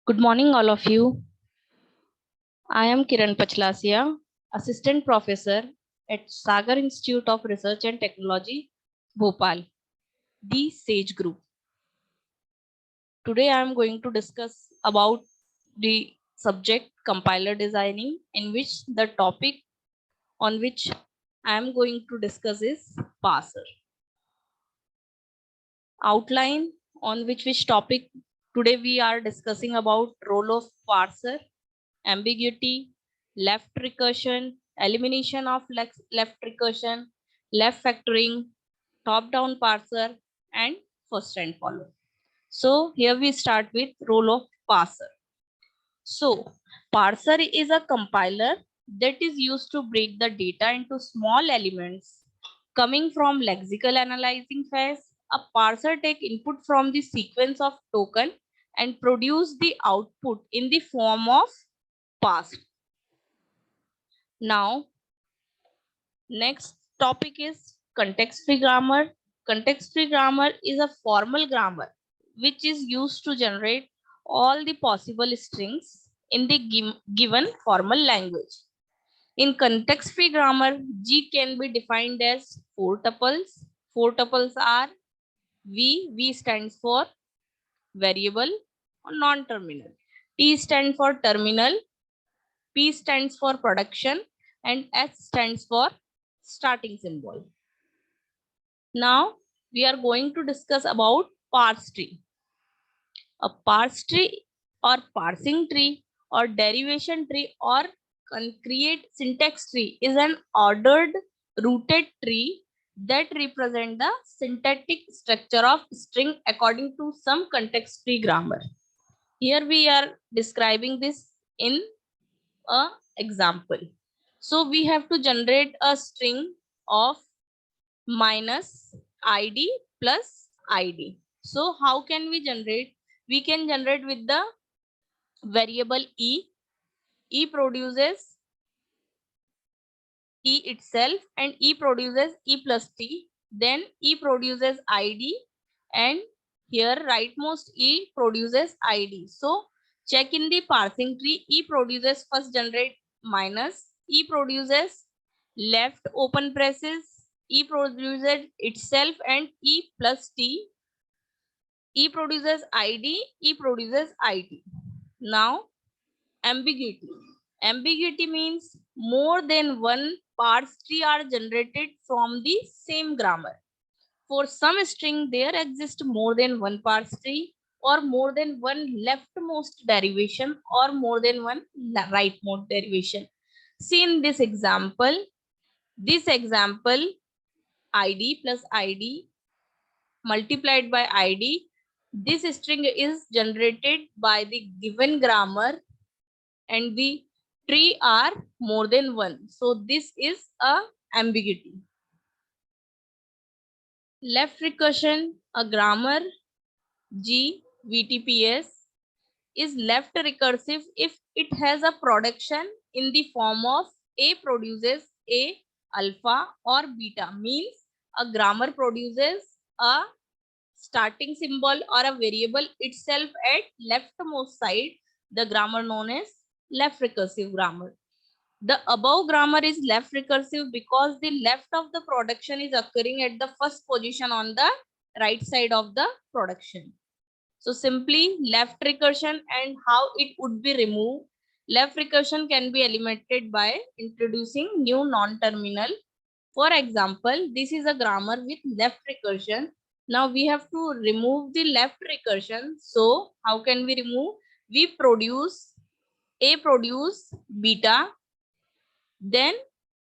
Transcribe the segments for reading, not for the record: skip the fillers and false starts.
Good morning, all of you. I am Kiran Pachlasia, Assistant Professor at Sagar Institute of Research and Technology, Bhopal, the SAGE Group. Today, I am going to discuss about the subject compiler designing, in which the topic on which I am going to discuss is parser. Outline on which topic today we are discussing about role of parser, ambiguity, left recursion, elimination of left recursion, left factoring, top-down parser, and first and follow. So here we start with role of parser. So parser is a compiler that is used to break the data into small elements. Coming from lexical analyzing phase, a parser takes input from the sequence of token and produce the output in the form of parsed. Now, next topic is context-free grammar. Context-free grammar is a formal grammar which is used to generate all the possible strings in the given formal language. In context-free grammar, G can be defined as four tuples. Four tuples are V stands for variable or non-terminal. T stands for terminal. P stands for production and S stands for starting symbol. Now we are going to discuss about parse tree. A parse tree or parsing tree or derivation tree or concrete syntax tree is an ordered rooted tree that represents the syntactic structure of string according to some context-free grammar. Here we are describing this in a example. So we have to generate a string of minus id plus id. So how can we generate? We can generate with the variable e. E produces e itself and e produces e plus t. Then e produces id and here rightmost e produces id. So check in the parsing tree. E produces first generate minus. E produces left open braces. E produces itself and e plus t. E produces id. E produces id. Now ambiguity. Ambiguity means more than one parse tree are generated from the same grammar. For some string, there exists more than one parse tree or more than one leftmost derivation or more than one rightmost derivation. See in this example, id plus id multiplied by id, this string is generated by the given grammar and the tree are more than one. So this is a ambiguity. Left recursion, a grammar G VTPS is left recursive if it has a production in the form of A produces A alpha or beta, means a grammar produces a starting symbol or a variable itself at leftmost side, the grammar known as left recursive grammar. The above grammar is left recursive because the left of the production is occurring at the first position on the right side of the production. So simply left recursion and how it would be removed. Left recursion can be eliminated by introducing new non-terminal. For example, this is a grammar with left recursion. Now we have to remove the left recursion. So how can we remove? We produce A produce beta, then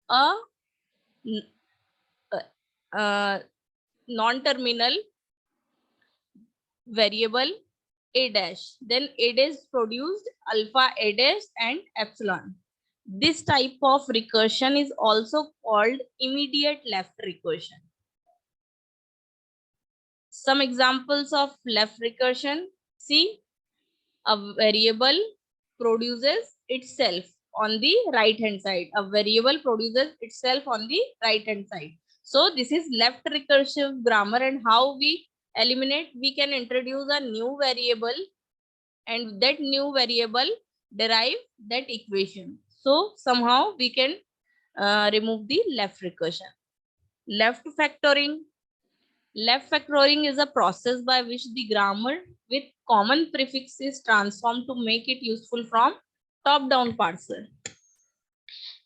a non-terminal variable A dash. Then A dash produced alpha A dash and epsilon. This type of recursion is also called immediate left recursion. Some examples of left recursion. See, a variable produces itself on the right hand side. A variable produces itself on the right hand side. So this is left recursive grammar, and how we eliminate? We can introduce a new variable and that new variable derive that equation. So somehow we can remove the left recursion. Left factoring. Left factoring is a process by which the grammar with common prefix is transformed to make it useful from top-down parser.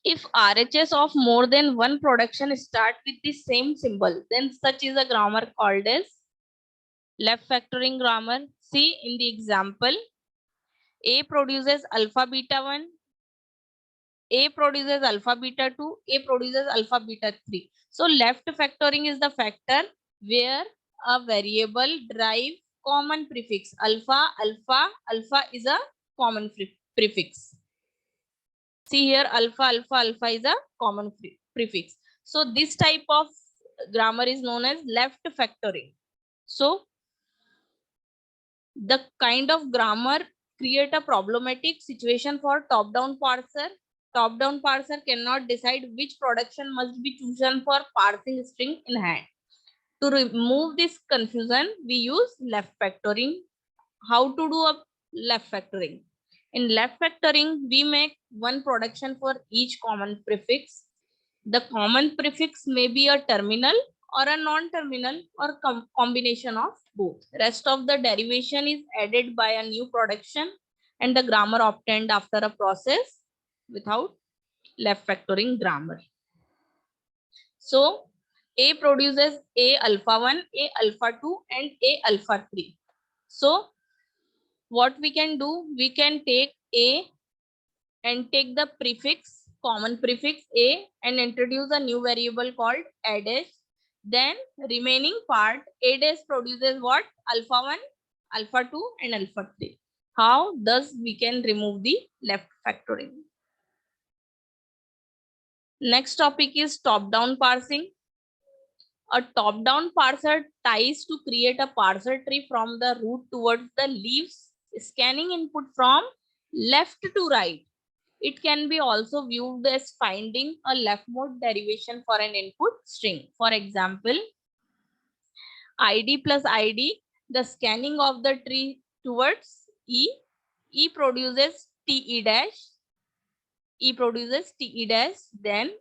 If RHS of more than one production start with the same symbol, then such is a grammar called as left factoring grammar. See in the example, A produces alpha beta 1, A produces alpha beta 2, A produces alpha beta 3. So left factoring is the factor where a variable derive common prefix. Alpha, alpha, alpha is a common prefix. See here, alpha, alpha, alpha is a common prefix. So this type of grammar is known as left factoring. So the kind of grammar create a problematic situation for top-down parser. Top-down parser cannot decide which production must be chosen for parsing string in hand. To remove this confusion, we use left factoring. How to do a left factoring? In left factoring, we make one production for each common prefix. The common prefix may be a terminal or a non-terminal or combination of both. Rest of the derivation is added by a new production and the grammar obtained after a process without left factoring grammar. So A produces A alpha 1, A alpha 2 and A alpha 3. So what we can do, we can take A and take the prefix, common prefix A and introduce a new variable called A dash. Then remaining part, A dash produces what? Alpha 1, alpha 2 and alpha 3. How? Thus we can remove the left factoring. Next topic is top-down parsing. A top-down parser tries to create a parser tree from the root towards the leaves, scanning input from left to right. It can be also viewed as finding a leftmost derivation for an input string. For example, ID plus ID, the scanning of the tree towards E. E produces TE dash. E produces TE dash. Then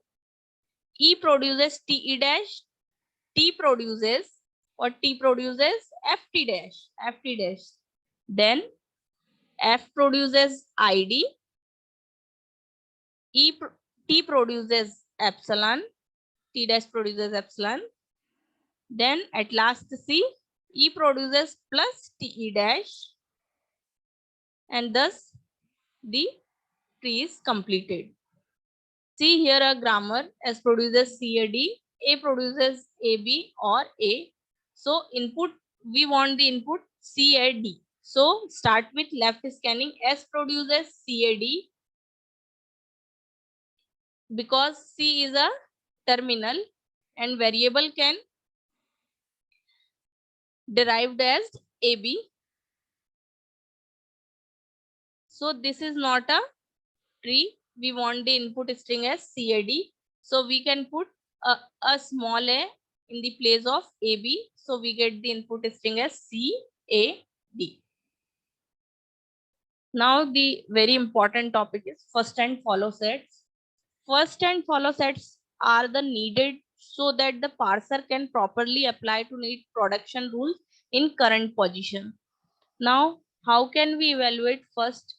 E produces TE dash. T produces FT dash. FT dash. Then F produces ID. T produces epsilon. T dash produces epsilon. Then at last C, E produces plus TE dash. And thus the tree is completed. See here a grammar S produces CAD, A produces AB or A. So input, we want the input CAD. So start with left scanning. S produces CAD because C is a terminal and variable can derived as AB. So this is not a tree. We want the input string as CAD. So we can put a small a in the place of AB. So we get the input string as CAD. Now the very important topic is first and follow sets. First and follow sets are the needed so that the parser can properly apply to need production rules in current position. Now, how can we evaluate first?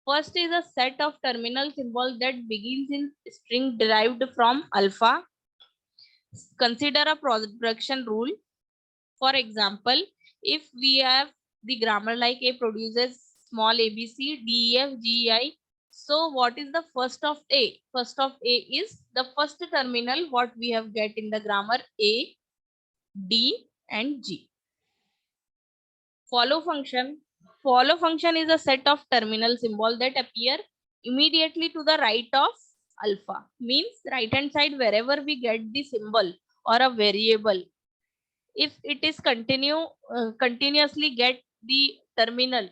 First is a set of terminal symbols that begins in string derived from alpha. Consider a production rule. For example, if we have the grammar like A produces small ABC, D, E, F, G, E, I. So what is the first of A? First of A is the first terminal what we have get in the grammar A, D and G. Follow function. Follow function is a set of terminal symbols that appear immediately to the right of alpha. Means right hand side wherever we get the symbol or a variable. If it is continuously get the terminal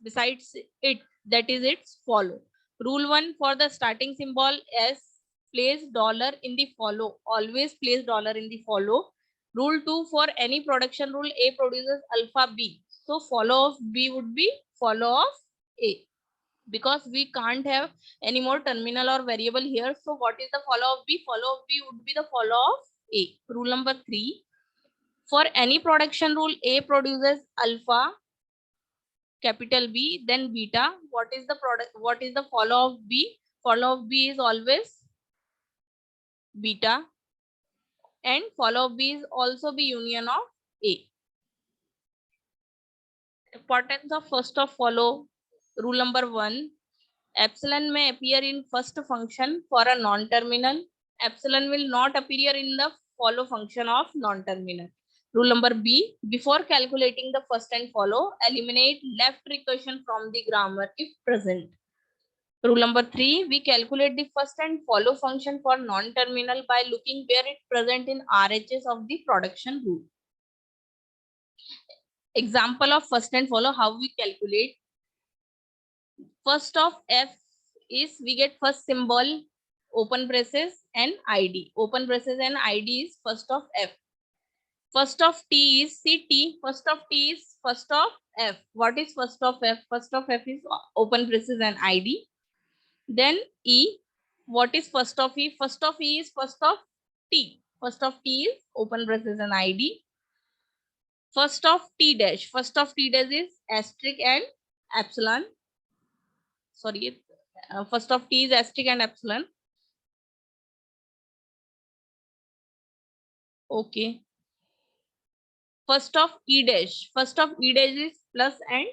besides it, that is its follow. Rule 1 for the starting symbol S, place dollar in the follow. Always place dollar in the follow. Rule 2 for any production rule A produces alpha B. So follow of B would be follow of A, because we can't have any more terminal or variable here. So what is the follow of B? Follow of B would be the follow of A. Rule number 3. For any production rule, A produces alpha, capital B, then beta. What is the product? What is the follow of B? Follow of B is always beta, and follow of B is also be union of A. Importance of first of follow. Rule number 1. Epsilon may appear in first function for a non-terminal. Epsilon will not appear in the follow function of non-terminal. Rule number B. Before calculating the first and follow, eliminate left recursion from the grammar if present. Rule number 3. We calculate the first and follow function for non-terminal by looking where it present in RHS of the production rule. Example of first and follow, how we calculate. First of F is we get first symbol, open braces and ID. Open braces and ID is first of F. First of T is CT. First of T is first of F. What is first of F? First of F is open braces and ID. Then E. What is first of E? First of E is first of T. First of T is open braces and ID. First of T dash. First of T dash is asterisk and epsilon. Sorry, first of T is asterisk and epsilon. Okay. First of E dash. First of E dash is plus and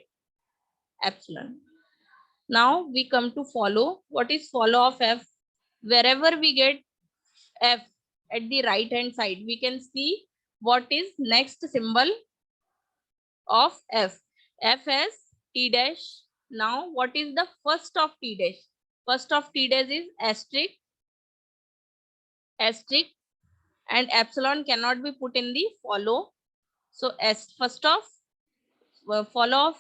epsilon. Now we come to follow. What is follow of F? Wherever we get F at the right hand side, we can see what is next symbol of F. F has T dash. Now what is the first of T dash? First of T dash is asterisk, asterisk, and epsilon cannot be put in the follow. So as first of follow of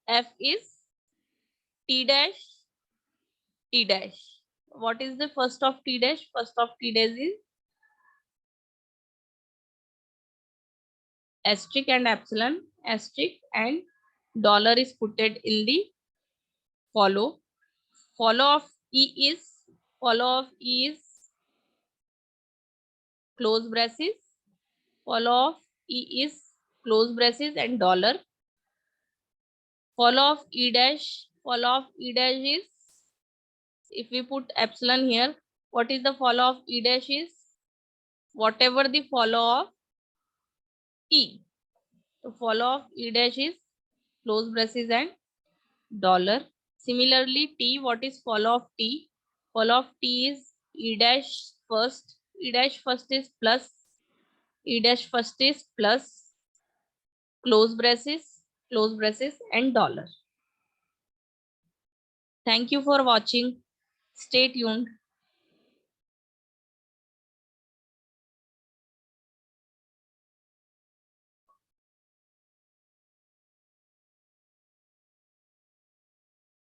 F is T dash, T dash. What is the first of T dash? First of T dash is asterisk and epsilon, asterisk and dollar is put in the follow. Follow of E is close braces. Follow of E is close braces and dollar. Follow of E dash is, if we put epsilon here, what is the follow of E dash is whatever the follow of E. So follow of E dash is close braces and dollar. Similarly, T, what is follow of T? Follow of T is E dash first. E dash first is plus. E dash first is plus, close braces and dollar. Thank you for watching. Stay tuned.